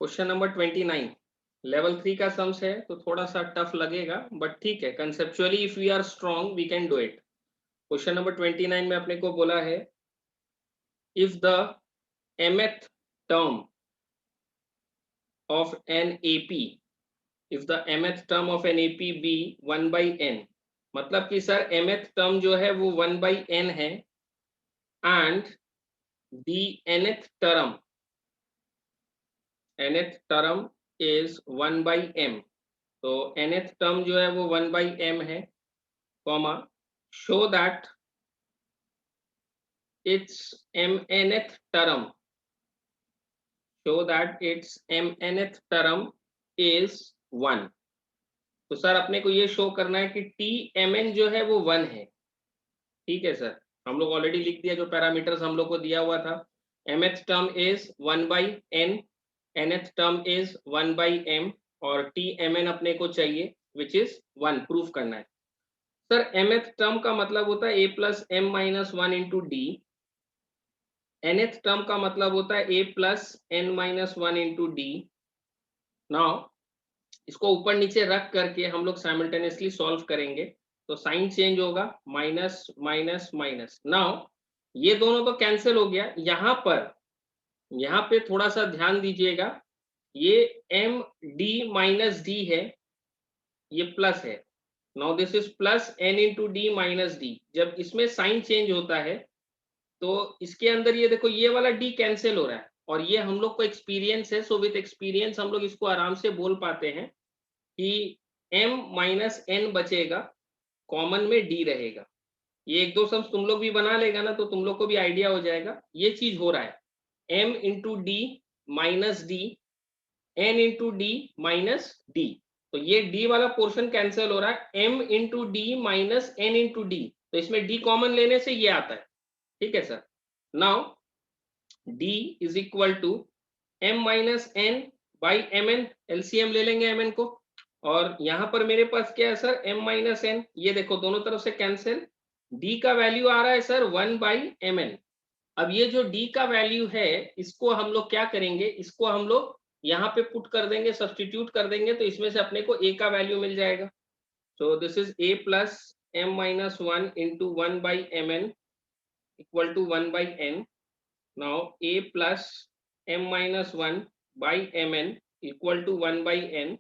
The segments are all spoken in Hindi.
क्वेश्चन नंबर 29 लेवल 3 का सम्स है तो थोड़ा सा टफ लगेगा बट ठीक है, conceptually if we are strong we can do it. Question number 29 में अपने को बोला है if the mth term of an AP if the mth term of an AP be 1/n, मतलब कि सर mth टर्म जो है वो 1/n है and the nth term is 1/m, तो nth टर्म जो है वो 1/m है, comma show that its mnth term is 1। तो सर अपने को ये शो करना है कि tmn जो है वो 1 है। ठीक है सर, हम लोग ऑलरेडी लिख दिया जो पैरामीटर्स हम लोग को दिया हुआ था। mth term is 1/n, nth term is 1/m और tmn अपने को चाहिए विच इज 1, प्रूफ करना है। सर mth टर्म का मतलब होता है a plus m minus 1 into D, nth term का मतलब होता है a plus n minus 1 into D. Now इसको ऊपर नीचे रख करके हम लोग साइमल्टेनियसली सॉल्व करेंगे तो साइन चेंज होगा, माइनस माइनस माइनस। नाउ ये दोनों तो कैंसिल हो गया। यहाँ पे थोड़ा सा ध्यान दीजिएगा, ये एम डी माइनस डी है, ये प्लस है। Now this is plus N into D minus D. जब इसमें साइन चेंज होता है तो इसके अंदर ये देखो ये वाला डी कैंसिल हो रहा है और ये हम लोग को एक्सपीरियंस है, सो विथ एक्सपीरियंस हम लोग इसको आराम से बोल पाते हैं कि m माइनस एन बचेगा, कॉमन में d रहेगा। ये एक दो सम्स तुम लोग भी बना लेगा ना तो तुम लोग को भी आइडिया हो जाएगा ये चीज हो रहा है। m into D minus D, n into D minus D, तो ये d वाला पोर्शन कैंसिल हो रहा है, m into D minus n into D, तो इसमें d कॉमन लेने से ये आता है। ठीक है sir, now d is equal to m minus N by M N, LCM ले लेंगे mn को, और यहां पर मेरे पास क्या है सर m माइनस एन, ये देखो दोनों तरफ से कैंसिल, d का वैल्यू आ रहा है सर 1/mn। अब ये जो d का वैल्यू है इसको हम लोग क्या करेंगे, इसको हम लोग यहाँ पे पुट कर देंगे, सब्सटीट्यूट कर देंगे, तो इसमें से अपने को a का वैल्यू मिल जाएगा। So this is a plus m minus 1 into 1/mn equal to 1/n। Now a plus m minus 1/mn equal to 1/n,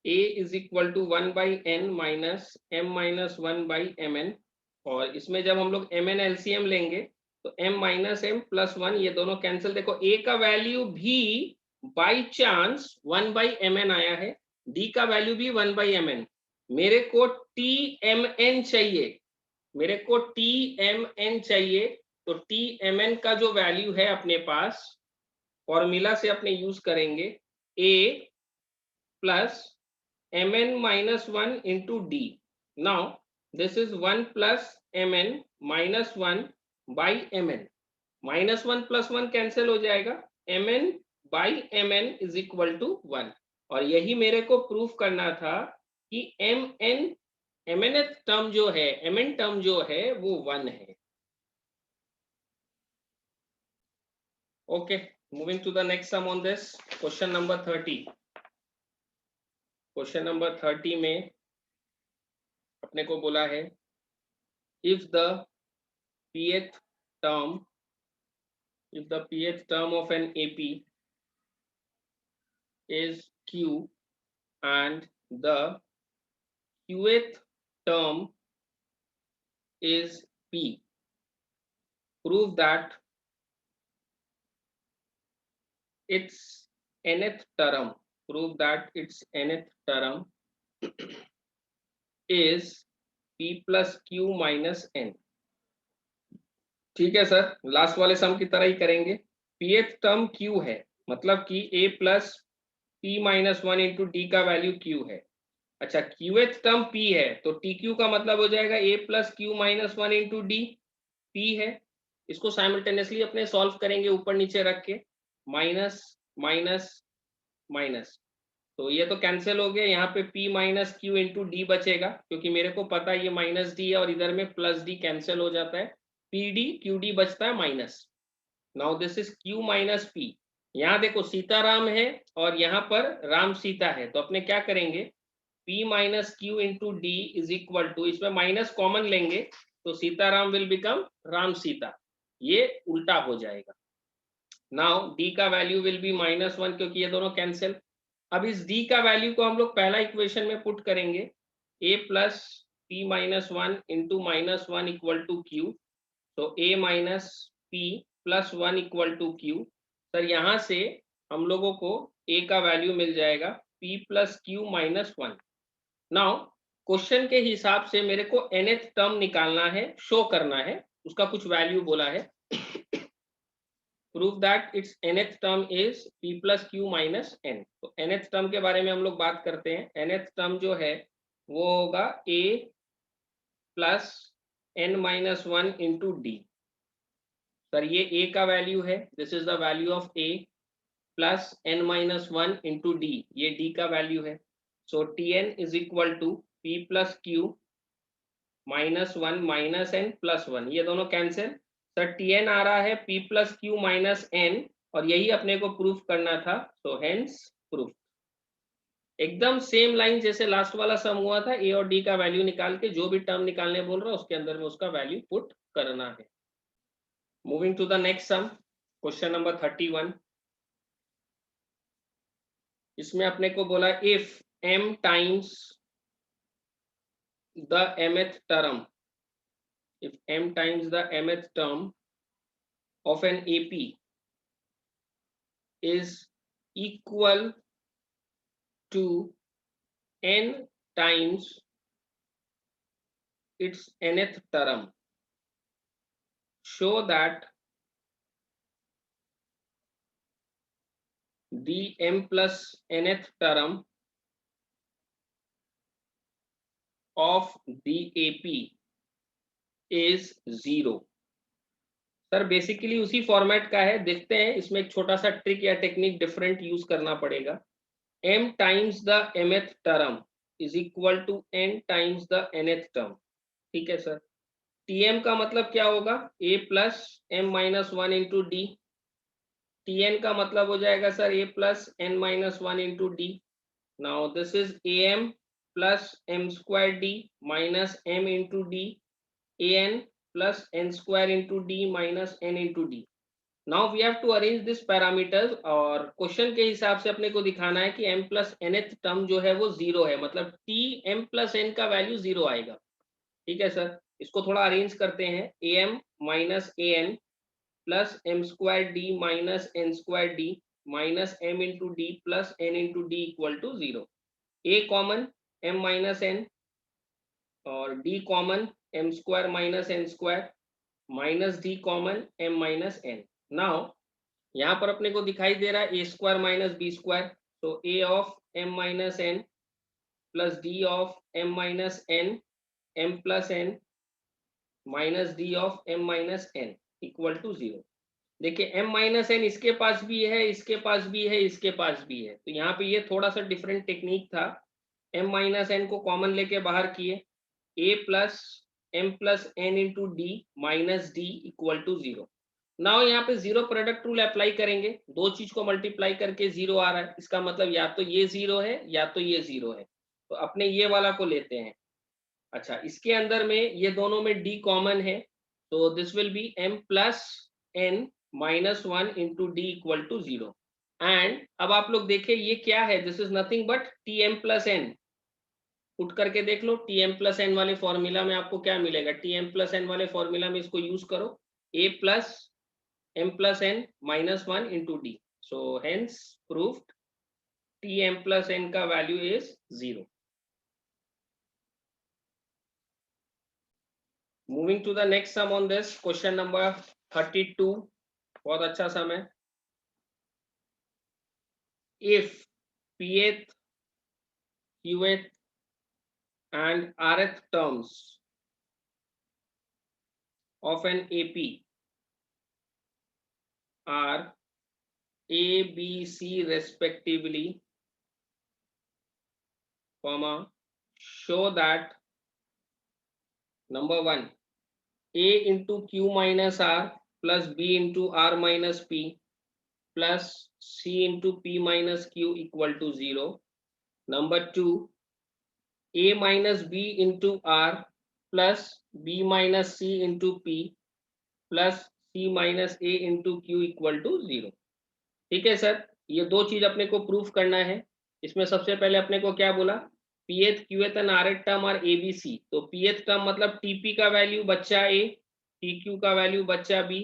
a is equal to 1/n minus m minus 1/mn, और इसमें जब हम लोग mn एलसीएम लेंगे तो m माइनस m प्लस 1 ये दोनों कैंसिल। देखो a का वैल्यू भी बाई चांस 1/mn आया है, d का वैल्यू भी 1/mn। मेरे को tmn चाहिए, मेरे को tmn चाहिए, तो tmn का जो वैल्यू है अपने पास फॉर्मूला से अपने यूज करेंगे a plus mn minus 1 into d. Now this is 1 plus mn minus 1 by mn, minus 1 plus 1 cancel हो जाएगा, mn by mn is equal to 1, और यही मेरे को प्रूफ करना था कि mnth टर्म जो है, mn टर्म जो है वो 1 है। Okay, moving to the next sum on this, question number 30। Question number 30 में अपने को बोला है if the pth term of an AP is Q and the qth term is P, prove that its nth term is P plus Q minus n। ठीक है सर, लास्ट वाले सम की तरह ही करेंगे। pth टर्म Q है, मतलब कि a plus P minus 1 into D का वैल्यू Q है। अच्छा, qth टर्म P है तो TQ का मतलब हो जाएगा a plus Q minus 1 into D, P है। इसको साइमल्टेनियसली अपने सॉल्व करेंगे ऊपर नीचे रख के, माइनस माइनस माइनस, तो ये तो कैंसिल हो गया, यहाँ पे P minus Q into D बचेगा, क्योंकि मेरे को पता है ये माइनस डी है और इधर में प्लस डी कैंसिल हो जाता है, PD QD बचता है minus. Now this is Q minus P। यहाँ देखो सीताराम है और यहाँ पर राम सीता है, तो अपने क्या करेंगे, P minus Q into D is equal to, इसमें माइनस कॉमन लेंगे तो सीताराम विल बिकम राम सीता, ये उल्टा हो जाएगा। नाउ डी का वैल्यू विल बी -1 क्योंकि ये दोनों कैंसिल। अब इस डी का वैल्यू को हम लोग पहला इक्वेशन में पुट करेंगे, a plus P minus one into -1 equal to Q, तो a minus P plus 1 equal to Q. Sir यहाँ से हम लोगों को a का वैल्यू मिल जाएगा p plus Q minus 1। Now question के हिसाब से मेरे को nth टर्म निकालना है, शो करना है, उसका कुछ वैल्यू बोला है। Prove that it's nth term is p plus Q minus n। तो nth टर्म के बारे में हम लोग बात करते हैं। nth टर्म जो है वो होगा a plus n minus 1 into D. Sir ये a का वैल्यू है, this is the value of a plus n minus 1 into D, ये d का वैल्यू है। So tn is equal to p plus Q -1 minus n plus 1, ये दोनों कैंसिल। सर tn आ रहा है p plus Q minus n, और यही अपने को प्रूफ करना था, सो हेंस प्रूफ। एकदम सेम लाइन जैसे लास्ट वाला सम हुआ था, a और d का वैल्यू निकाल के जो भी टर्म निकालने बोल रहा है उसके अंदर में उसका वैल्यू पुट करना है। Moving to the next sum, question number 31। इसमें अपने को बोला इफ m times the mth term, if m times the mth term of an AP is equal to n times its nth term, show that the m plus nth term of the AP is 0। Sir basically उसी फॉर्मेट का है, देखते हैं इसमें एक छोटा सा ट्रिक या टेक्निक डिफरेंट यूज करना पड़ेगा। m times the mth term is equal to n times the nth term, ठीक है सर। tm का मतलब क्या होगा, a plus m minus 1 into D. tn का मतलब हो जाएगा sir a plus n minus 1 into D. Now this is am plus m square D minus m into D, an plus n square into d minus n into d। Now we have to arrange this parameters, और क्वेश्चन के हिसाब से अपने को दिखाना है कि m plus nth टर्म जो है वो 0 है, मतलब t m plus n का वैल्यू 0 आएगा, ठीक है सर। इसको थोड़ा अरेंज करते हैं, am minus an plus m square d minus n square d minus m into D plus n into D equal to 0। a common m minus n और d common m square minus n square minus D common m minus n। Now यहाँ पर अपने को दिखाई दे रहा है a square minus B square, तो a of m minus n plus D of m minus n m plus n minus D of m minus n equal to 0। देखिए m माइनस n इसके पास भी है, इसके पास भी है, इसके पास भी है, तो यहाँ पे ये थोड़ा सा डिफरेंट टेक्निक था। m माइनस n को कॉमन लेके बाहर किए, a plus m plus n into D minus D equal to 0। Now यहाँ पे जीरो प्रोडक्ट रूल अप्लाई करेंगे, दो चीज को मल्टीप्लाई करके 0 आ रहा है, इसका मतलब या तो ये 0 है या तो ये 0 है, तो अपने ये वाला को लेते हैं। अच्छा, इसके अंदर में ये दोनों में d कॉमन है, तो this will be m plus n minus 1 into D equal to 0। And अब आप लोग देखिए ये क्या है, this is nothing but tm plus n। Put करके देख लो, tm प्लस n वाले फॉर्मूला में आपको क्या मिलेगा, tm प्लस n वाले फॉर्मूला में इसको यूज करो, a plus m plus n minus 1 into D, so hence proved tm plus n का value is 0। Moving to the next sum on this, question number 32, बहुत अच्छा सम है। इफ pth qth and rth terms of an AP are a b c respectively, comma, show that number 1 a into q minus r plus B into R minus P plus C into P minus Q equal to 0. Number 2, a minus B into R plus B minus C into P plus C minus A into Q equal to 0. ठीक है सर, ये दो चीज अपने को प्रूफ करना है. इसमें सबसे पहले अपने को क्या बोला, pth qth and rth term are ABC. तो पीएथ टर्म मतलब टीपी का वैल्यू बच्चा ए, टीक्यू का वैल्यू बच्चा बी,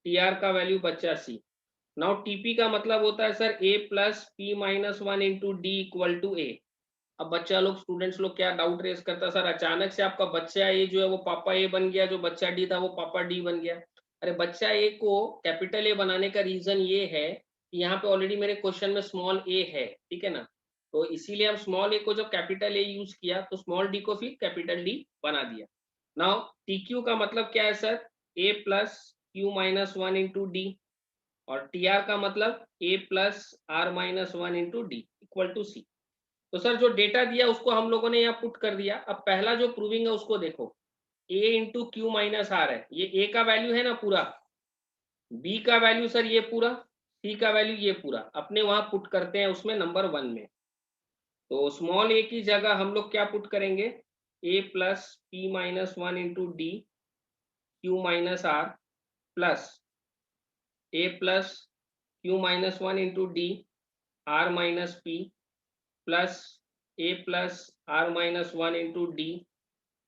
टीआर का वैल्यू बच्चा सी. नाउ टीपी का मतलब होता है sir A plus P minus 1 into D equal to A. अब बच्चा लोग, स्टूडेंट्स लोग क्या डाउट रेस करता, सर अचानक से आपका बच्चा ए जो है वो पापा ए बन गया, जो बच्चा डी था वो पापा डी बन गया. अरे बच्चा ए को कैपिटल ए बनाने का रीजन ये है कि यहाँ पे ऑलरेडी मेरे क्वेश्चन में स्मॉल ए है, ठीक है ना. तो इसीलिए हम स्मॉल ए को जब कैपिटल ए यूज किया तो स्मॉल डी को फिर कैपिटल डी बना दिया. नाउ टी क्यू का मतलब क्या है sir, A plus Q minus 1 into D, और टी आर का मतलब A plus R minus 1 into D equal to C. तो सर जो डेटा दिया उसको हम लोगों ने यहाँ पुट कर दिया. अब पहला जो प्रूविंग है उसको देखो, a into Q minus R है, ये a का वैल्यू है ना पूरा, b का वैल्यू सर ये पूरा, c का वैल्यू ये पूरा, अपने वहां पुट करते हैं उसमें नंबर 1 में. तो स्मॉल a की जगह हम लोग क्या पुट करेंगे, a plus P minus 1 into D Q minus R plus a plus Q minus 1 into D R minus P plus a plus R minus 1 into D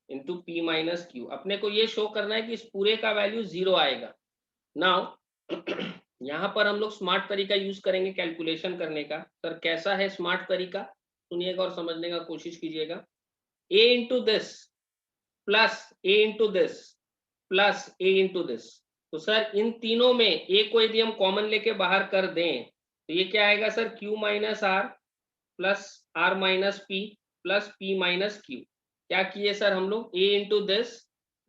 into P minus Q. अपने को ये शो करना है कि इस पूरे का वैल्यू 0 आएगा. नाउ यहाँ पर हम लोग स्मार्ट तरीका यूज करेंगे कैलकुलेशन करने का. सर कैसा है स्मार्ट तरीका, सुनिएगा और समझने का कोशिश कीजिएगा. a into this plus a into this plus a into this. तो सर इन तीनों में a को यदि हम कॉमन लेके बाहर कर दें तो ये क्या आएगा sir, q minus R plus R minus P plus P minus Q. क्या किए सर हम लोग, a into this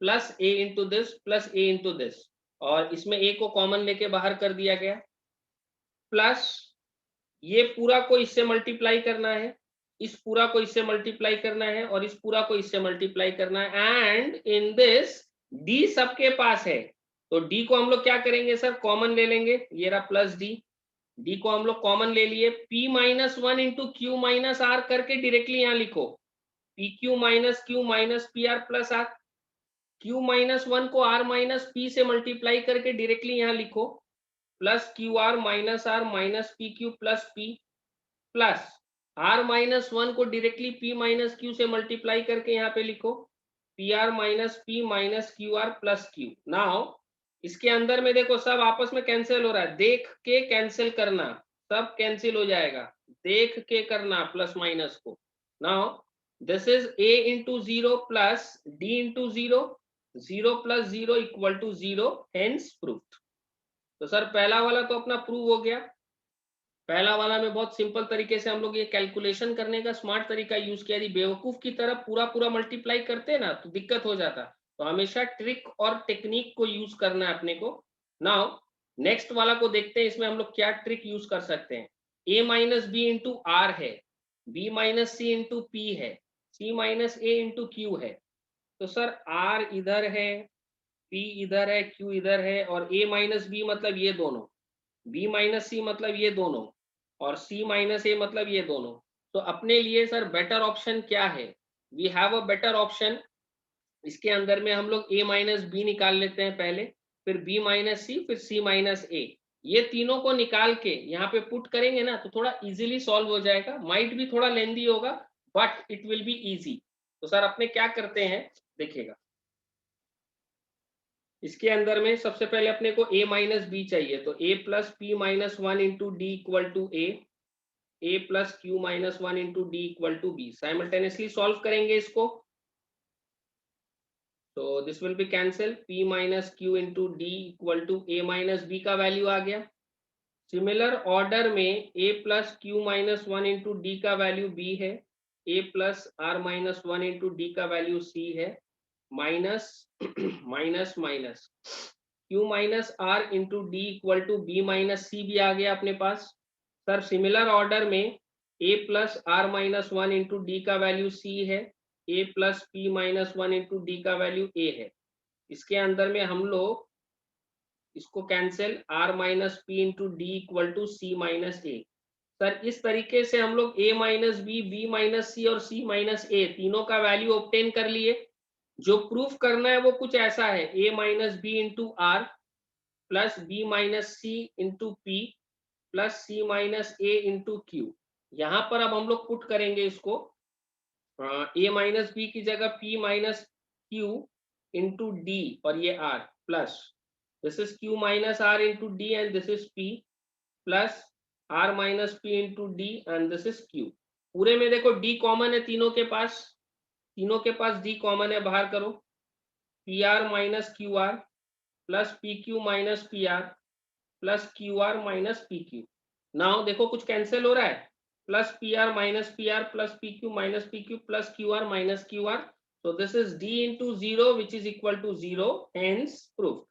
plus a into this plus a into this, और इसमें a को कॉमन लेके बाहर कर दिया गया, प्लस ये पूरा को इससे मल्टीप्लाई करना है, इस पूरा को इससे मल्टीप्लाई करना है, और इस पूरा को इससे मल्टीप्लाई करना है. एंड इन दिस d सबके पास है, तो d को हम लोग क्या करेंगे सर, कॉमन ले लेंगे. ये रहा प्लस d को हम लोग कॉमन ले लिए, p minus 1 into Q minus R करके डायरेक्टली यहाँ लिखो, P Q minus P R plus R. Q minus 1 को आर माइनस पी से मल्टीप्लाई करके डायरेक्टली यहाँ लिखो, plus Q R minus P Q plus P, plus R minus 1 को डायरेक्टली पी माइनस क्यू से मल्टीप्लाई करके यहाँ पे लिखो, P R minus P minus Q R plus Q. Now इसके अंदर में देखो सब आपस में कैंसिल हो रहा है, देख के कैंसिल करना, सब कैंसिल हो जाएगा, देख के करना प्लस माइनस को. Now this is a into 0 plus d into 0, 0 plus 0 equal to 0, hence proved. तो सर पहला वाला तो अपना प्रूव हो गया. पहला वाला में बहुत सिंपल तरीके से हम लोग ये कैलकुलेशन करने का स्मार्ट तरीका यूज किया. यदि बेवकूफ की तरह पूरा पूरा मल्टीप्लाई करते ना तो दिक्कत हो जाता, तो हमेशा ट्रिक और टेक्निक को यूज करना है अपने को. नाउ नेक्स्ट वाला को देखते हैं, इसमें हम लोग क्या ट्रिक यूज कर सकते हैं. a minus B into R है, b minus C into P है, c minus A into Q है. तो सर r इधर है, p इधर है, q इधर है, और a माइनस बी मतलब ये दोनों, b माइनस सी मतलब ये दोनों, और c माइनस ए मतलब ये दोनों. तो अपने लिए सर बेटर ऑप्शन क्या है, we have a better option. इसके अंदर में हम लोग a माइनस बी निकाल लेते हैं पहले, फिर b माइनस सी, फिर c माइनस ए. ये तीनों को निकाल के यहाँ पे पुट करेंगे ना तो थोड़ा इजीली सॉल्व हो जाएगा. माइट भी थोड़ा लेंदी होगा but it will be easy. तो सर अपने क्या करते हैं देखिएगा, इसके अंदर में सबसे पहले अपने को a माइनस बी चाहिए, तो a plus P minus 1 into D equal to A plus Q minus 1 into D equal to B. Simultaneously solve करेंगे इसको, तो this will be cancel, p minus Q into D equal to a minus B का वैल्यू आ गया. सिमिलर ऑर्डर में a plus Q minus 1 into D का वैल्यू b है, a plus R minus 1 into D का वैल्यू c है, minus minus minus q minus R into D equal to B minus C भी आ गया अपने पास. सर सिमिलर ऑर्डर में a plus R minus 1 into D का वैल्यू c है, a plus P minus 1 into D का वैल्यू a है. इसके अंदर में हम लोग इसको cancel, r minus P into D equal to C minus A. Sir इस तरीके से हम लोग a minus B, B minus सी और c माइनस ए तीनों का वैल्यू ऑब्टेन कर लिए। जो प्रूफ करना है वो कुछ ऐसा है, a minus B into R plus B minus C into P plus C minus A into Q. यहाँ पर अब हम लोग पुट करेंगे इसको, a माइनस बी की जगह p minus Q into D और ये r plus this is q minus r into D and this is p plus r minus p into D and this is q। पूरे में देखो d कॉमन है तीनों के पास, तीनों के पास d कॉमन है, बाहर करो, pr minus qr plus pq minus pr plus qr minus pq। Now देखो कुछ कैंसिल हो रहा है, plus pr minus pr plus pq minus pq plus qr minus qr। so this is d into 0 which is equal to 0, hence proof।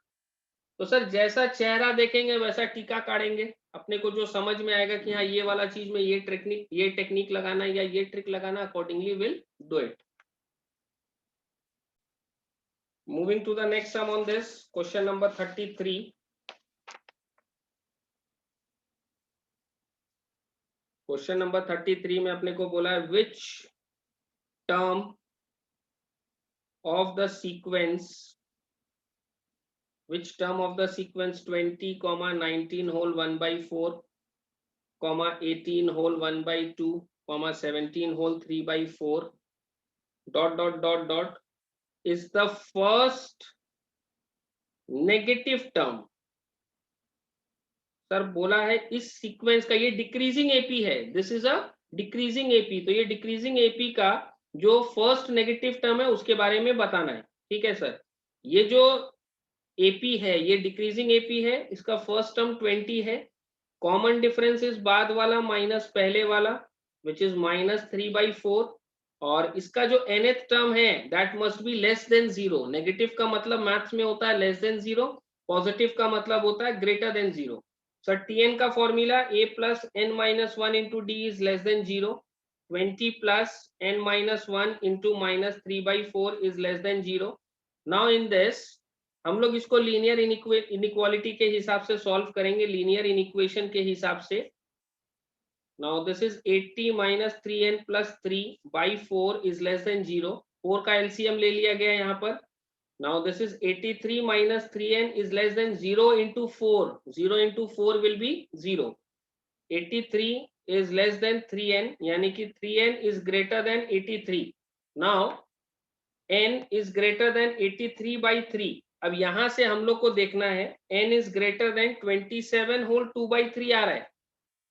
तो सर जैसा चेहरा देखेंगे वैसा टीका काटेंगे, अपने को जो समझ में आएगा कि हाँ ये वाला चीज में ये टेक्निक लगाना या ये ट्रिक लगाना, accordingly will do it. Moving to the next sum on this, question number 33। Question number 33 में अपने को बोला है which term of the sequence 20, 19 whole 1/4, 18 whole 1/2, 17 whole 3/4 ... is the first negative term. Sir बोला है इस सीक्वेंस का, ये डिक्रीजिंग एपी है, this is a decreasing AP, तो ये डिक्रीजिंग एपी का जो फर्स्ट नेगेटिव टर्म है उसके बारे में बताना है। ठीक है सर, ये जो एपी है ये डिक्रीजिंग एपी है, इसका फर्स्ट टर्म 20 है, कॉमन डिफरेंस इज बाद वाला माइनस पहले वाला विच इज -3/4, और इसका जो nth टर्म है that must be less than 0। Negative का मतलब मैथ्स में होता है लेस देन 0, पॉजिटिव का मतलब होता है ग्रेटर देन 0। सर tn का formula a plus n minus 1 into D is less than 0, 20 plus n minus 1 into -3/4 is less than 0। Now in this हम लोग इसको लीनियर इनइक्वालिटी के हिसाब से सॉल्व करेंगे, लीनियर इनइक्वेशन के हिसाब से। Now this is 80 minus 3n plus 3/4 is less than 0, 4 का LCM ले लिया गया यहाँ पर। Now this is 83 minus 3n is less than 0 into 4, 0 into 4 will be 0, 83 is less than 3n यानी कि 3n is greater than 83। Now n is greater than 83/3। अब यहाँ से हम लोग को देखना है n is greater than 27 whole 2/3 आ रहा है,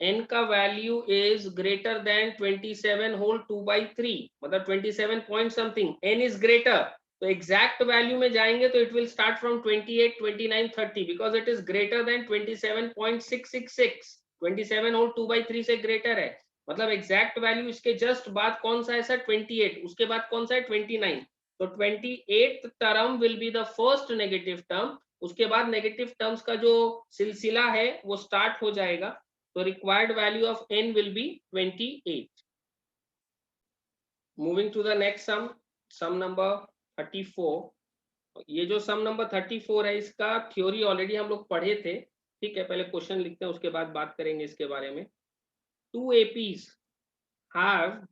n का value is greater than 27 whole 2/3, मतलब 27 point something, n is greater, तो एग्जैक्ट वैल्यू में जाएंगे तो it will start from 28, 29, 30 because it is greater than 27.666, 27 whole 2/3 से ग्रेटर है, मतलब एग्जैक्ट वैल्यू इसके जस्ट बाद कौन सा है सर 28, उसके बाद कौन सा है 29, तो 28th term will be the first negative term. उसके बाद नेगेटिव टर्म्स का जो सिलसिला है वो स्टार्ट हो जाएगा, तो required value of n will be 28। Moving to the next sum, sum number 34। ये जो sum number 34 है इसका थ्योरी ऑलरेडी हम लोग पढ़े थे। ठीक है, पहले क्वेश्चन लिखते हैं उसके बाद बात करेंगे इसके बारे में। 2 APs have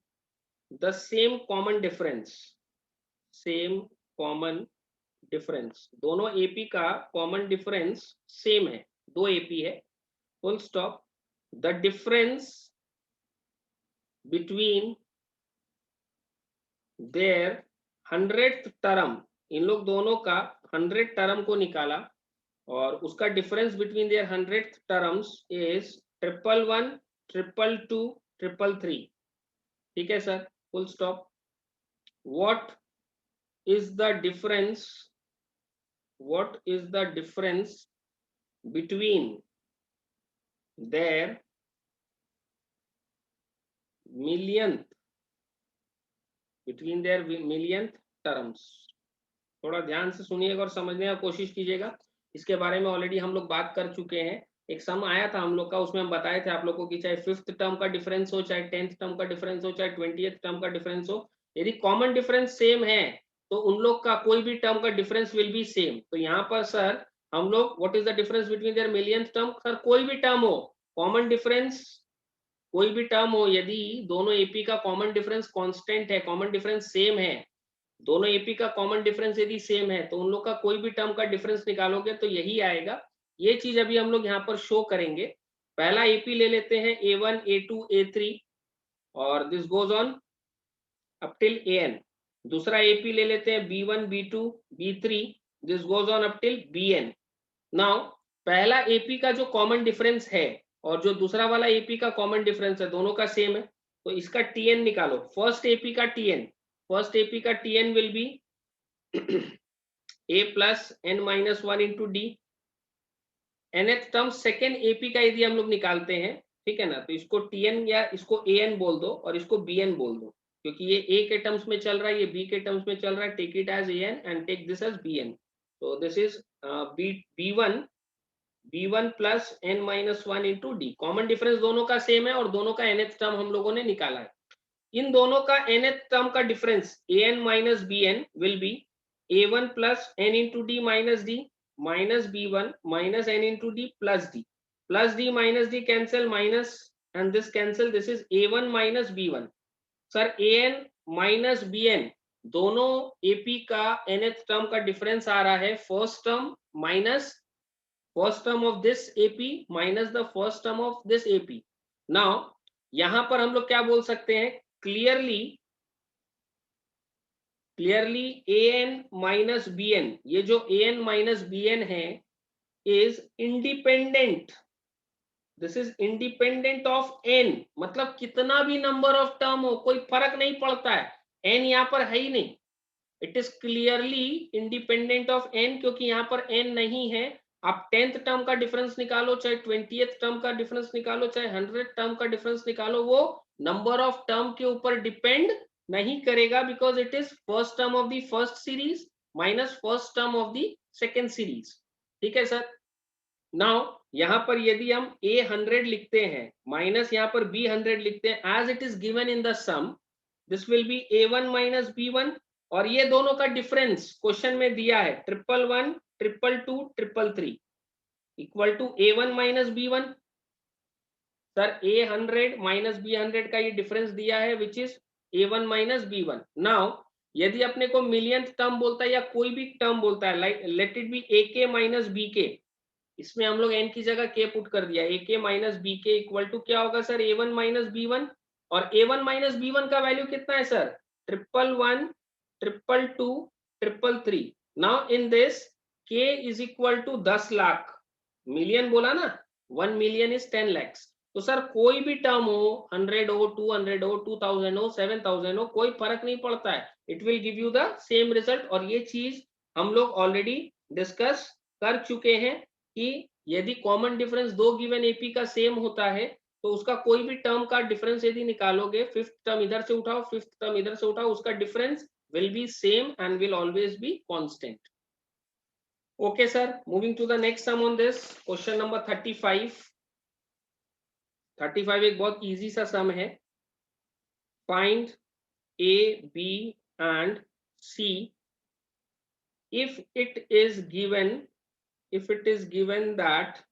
the same common difference, दोनों AP का कॉमन डिफरेंस सेम है, 2 AP है, full stop. The difference between their 100th term, इन लोग दोनों का 100 टर्म को निकाला और उसका difference between their 100th terms is 111, 222, 333। ठीक है sir, full stop. What is the difference between their millionth terms? थोड़ा ध्यान से सुनिएगा और समझने की कोशिश कीजिएगा, इसके बारे में ऑलरेडी हम लोग बात कर चुके हैं। एक सम आया था हम लोग का, उसमें हम बताए थे आप लोग को कि चाहे 5th टर्म का डिफरेंस हो, चाहे 10th टर्म का डिफरेंस हो, चाहे 20th टर्म का डिफरेंस हो, यदि कॉमन डिफरेंस सेम है तो उन लोग का कोई भी टर्म का डिफरेंस विल बी सेम। तो यहाँ पर सर हम लोग what is the difference between their millionth term? Sir कोई भी टर्म हो, कॉमन डिफरेंस कोई भी टर्म हो, यदि दोनों एपी का कॉमन डिफरेंस कांस्टेंट है, कॉमन डिफरेंस सेम है, दोनों एपी का कॉमन डिफरेंस यदि सेम है, तो उन लोग का कोई भी टर्म का डिफरेंस निकालोगे तो यही आएगा। ये चीज अभी हम लोग यहाँ पर शो करेंगे। पहला एपी ले लेते हैं A1 A2 A3 और this goes on up till AN। दूसरा एपी ले लेते हैं B1 B2 B3, this goes on up till BN। Now पहला एपी का जो कॉमन डिफरेंस है और जो दूसरा वाला एपी का कॉमन डिफरेंस है, दोनों का सेम है, तो इसका TN निकालो। फर्स्ट एपी का TN will be A plus N minus 1 into D. nth term second AP का यदि हम लोग निकालते हैं, ठीक है ना, तो इसको TN या इसको AN बोल दो और इसको BN बोल दो, क्योंकि ये A के टर्म्स में चल रहा है, ये B के टर्म्स में चल रहा है। Take it as AN and take this as BN। तो this is B1 plus N minus 1 into D. Common difference दोनों का सेम है और दोनों का nth टर्म हम लोगों ने निकाला है। इन दोनों का nth टर्म का difference AN minus BN will be A1 plus N into D minus D minus B1 minus N into D plus D minus D cancel minus and this cancel, this is A1 minus B1। Sir AN minus BN दोनों AP का nth टर्म का डिफरेंस आ रहा है first term minus first term of this AP minus the first term of this AP। now यहां पर हम लोग क्या बोल सकते हैं? क्लियरली AN माइनस BN, ये जो AN माइनस BN है is independent, this is independent of N। मतलब कितना भी नंबर ऑफ टर्म हो कोई फर्क नहीं पड़ता है, N यहाँ पर है ही नहीं। It is clearly independent of N, क्योंकि यहाँ पर N नहीं है। आप 10th टर्म का डिफरेंस निकालो, चाहे 20th टर्म का डिफरेंस निकालो, चाहे 100th टर्म का डिफरेंस निकालो, वो नंबर ऑफ टर्म के ऊपर डिपेंड नहीं करेगा, because it is first term of the first series minus first term of the second series. ठीक है सर। नाउ यहाँ पर यदि हम A100 लिखते हैं माइनस यहाँ पर B100 लिखते हैं, as it is given in the sum, this will be A1 minus B1। और ये दोनों का डिफरेंस क्वेश्चन में दिया है 111 222 333 equal to A1 minus B1। Sir A100 minus B100 का ये डिफरेंस दिया है which is A1 minus B1। Now यदि अपने को मिलियंथ टर्म बोलता है या कोई भी टर्म बोलता है, like let it be AK minus BK, इसमें हम लोग n की जगह k पुट कर दिया, AK minus BK equal to क्या होगा सर? A1 minus B1। और A1 माइनस B1 का वैल्यू कितना है sir? 111 222 333। Now in this k is equal to 10 lakh, million बोला ना, 1 मिलियन इज 10 lakhs। तो सर कोई भी टर्म हो, 100 हो, 200 हो, 2000 हो, 7000 हो, कोई फर्क नहीं पड़ता है, it will give you the same result. और ये चीज हम लोग ऑलरेडी डिस्कस कर चुके हैं कि यदि कॉमन डिफरेंस दो गिवन एपी का सेम होता है तो उसका कोई भी टर्म का डिफरेंस यदि निकालोगे, फिफ्थ टर्म इधर से उठाओ, फिफ्थ टर्म इधर से उठाओ, उसका difference will be same and will always be constant. Okay sir, moving to the next sum on this question number 35। 35 एक बहुत इजी सा सम है। Find A, B and C if it is given that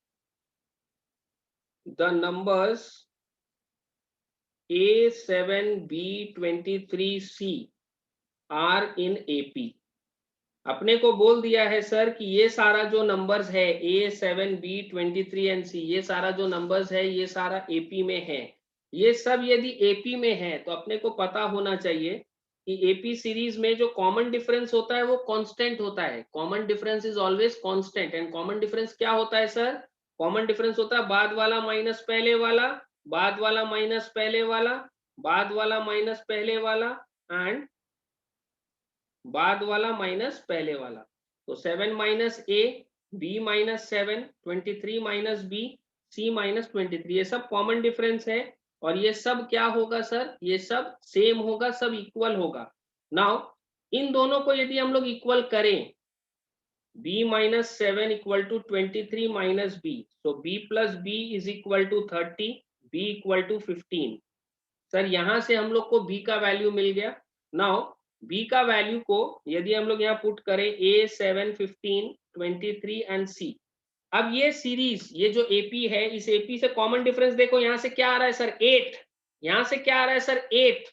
the numbers A7, B23, C are in AP। अपने को बोल दिया है सर कि ये सारा जो नंबर्स है A7, B23 एंड C, ये सारा जो नंबर्स है ये सारा AP में है। ये सब यदि AP में है तो अपने को पता होना चाहिए कि AP सीरीज में जो कॉमन डिफरेंस होता है वो कांस्टेंट होता है। Common difference is always constant. And common difference क्या होता है सर? कॉमन डिफरेंस होता है बाद वाला माइनस पहले वाला, बाद वाला माइनस पहले वाला, बाद वाला माइनस पहले वाला एंड बाद वाला माइनस पहले वाला। तो 7 minus A, B minus 7, 23 minus B, C minus 23, ये सब कॉमन डिफरेंस है। और ये सब क्या होगा सर? ये सब सेम होगा, सब इक्वल होगा। नाउ इन दोनों को यदि हम लोग इक्वल करें, B minus 7 equal to 23 minus B, so B plus B is equal to 30, B equal to 15। Sir यहां से हम लोग को B का वैल्यू मिल गया। नाउ बी का वैल्यू को यदि हम लोग यहाँ पुट करें ए 7, 15, 23 एंड सी, अब ये सीरीज, ये जो एपी है, इस एपी से कॉमन डिफरेंस देखो, यहाँ से क्या आ रहा है सर 8, यहाँ से क्या आ रहा है सर 8,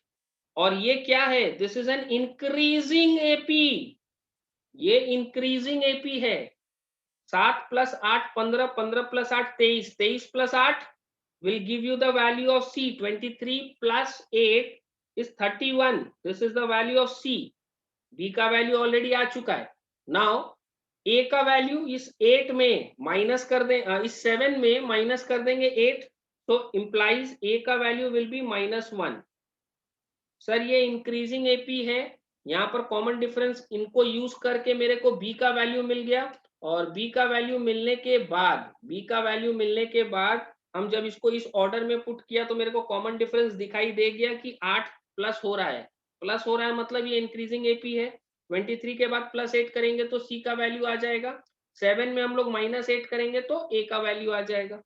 और ये क्या है, this is an increasing AP, ये इंक्रीजिंग एपी है। 7 plus 8 15, 15 plus 8 23, 23 plus 8 will give you the value of C. 23 plus 8 is 31. This is the value of C. B का वैल्यू ऑलरेडी आ चुका है। नाउ A का वैल्यू इस 8 में माइनस कर दें, इस 7 में माइनस कर देंगे 8, तो इंप्लाइज A का वैल्यू विल बी -1। सर ये इंक्रीजिंग एपी है, यहाँ पर कॉमन डिफरेंस इनको यूज करके मेरे को बी का वैल्यू मिल गया, और बी का वैल्यू मिलने के बाद, बी का वैल्यू मिलने के बाद हम जब इसको इस ऑर्डर में पुट किया तो मेरे को कॉमन डिफरेंस दिखाई दे गया कि 8 प्लस हो रहा है, प्लस हो रहा है मतलब ये इंक्रीजिंग एपी है। 23 के बाद +8 करेंगे तो सी का वैल्यू आ जाएगा, 7 में हम लोग -8 करेंगे तो ए का वैल्यू आ जाएगा।